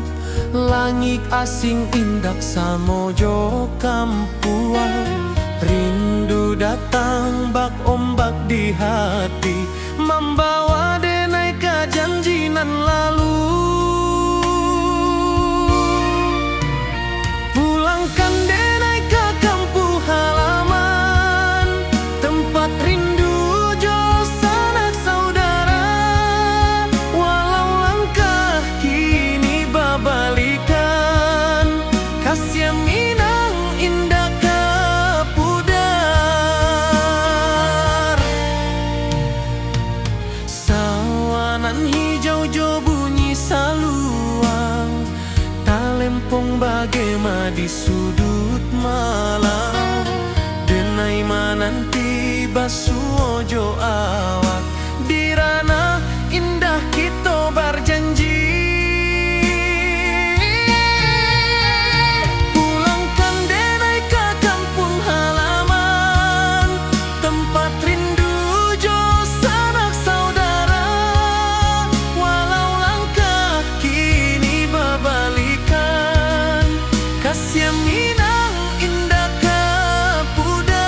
langit asing indak samojo kampuan. Rindu datang bak ombak di hati, membawa denai kejanjinan lalu. Pulangkan denai ke kampung halaman, tempat rindu jo sanak saudara. Walau langkah kini babalikan, kasih minang indah kapudar. Sawanan hijau jo bunyi saluang, talempong bagema di sudut malam. Denai mananti basuo jo awak, di ranah indah kita berjanji. Pulangkan denai ke kampung halaman, tempat rindu jo sanak saudara. Walau langkah kini babalikan, kasih minang indah kapudar.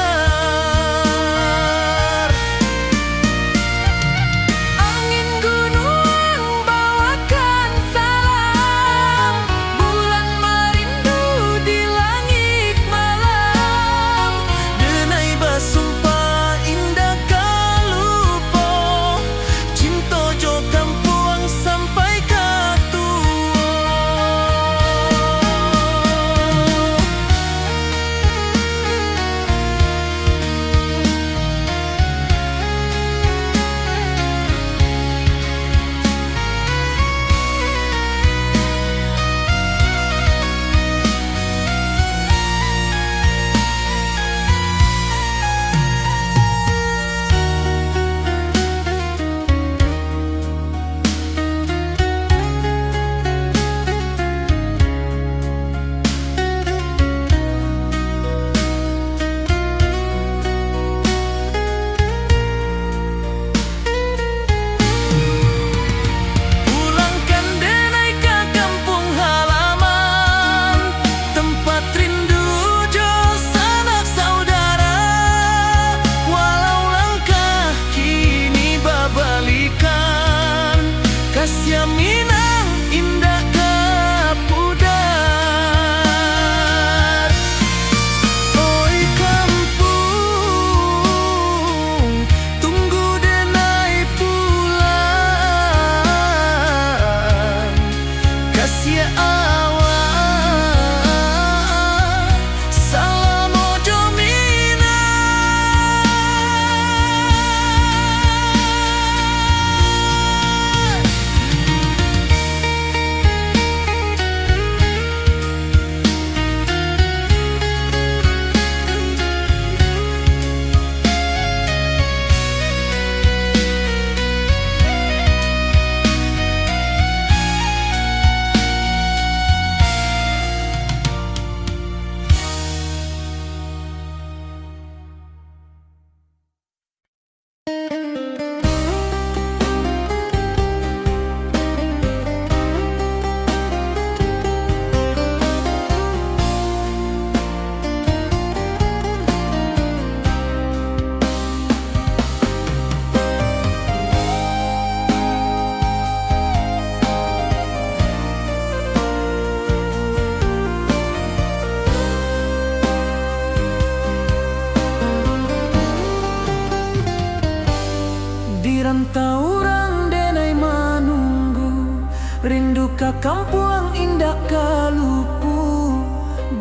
Di rantau orang denai manunggu, rindu ka kampung indah kalupu,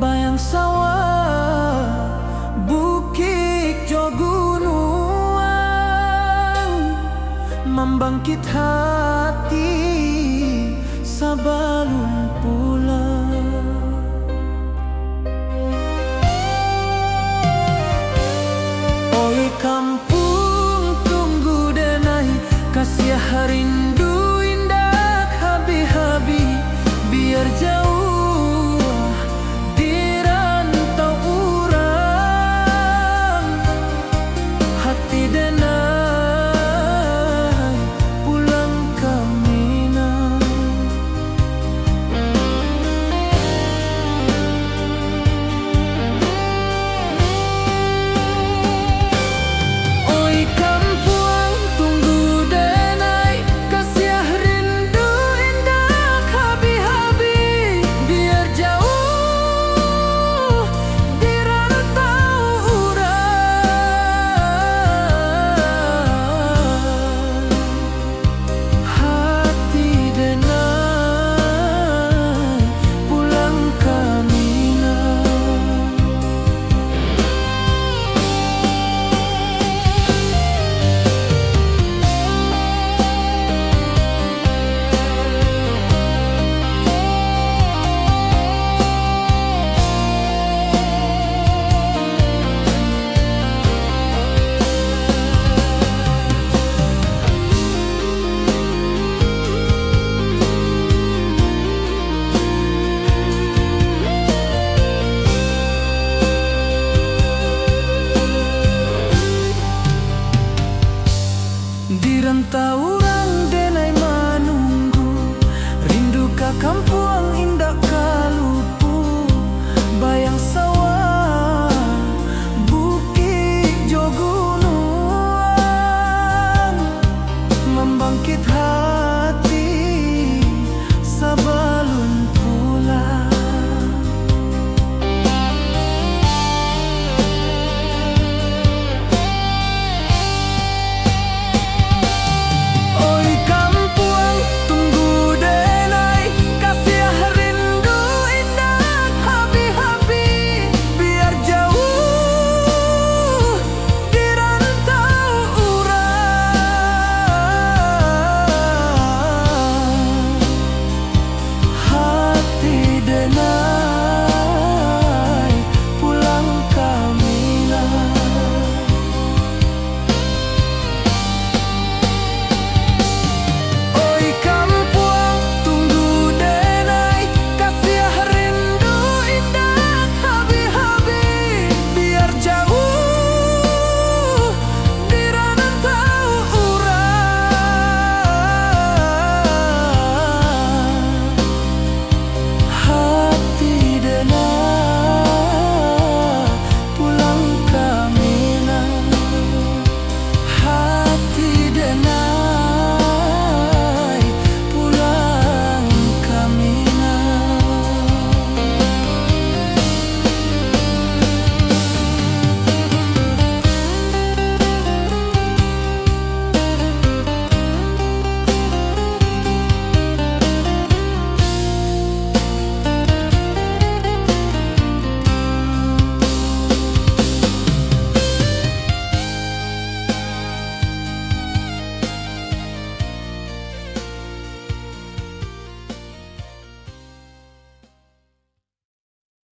bayang sawah, bukit jo gunung, membangkit hati sabalun pulang. Oi kampung tunggu denai, kasih rindu indah habi-habi, biar jauh di rantau urang, hati denai pulang ke Minang. Oi kampung tunggu denai, kasih rindu indah habi-habi, biar jauh di rantau urang, hati denai pulang ke Minang. Di rantau orang denai manunggu, rindu ka kampung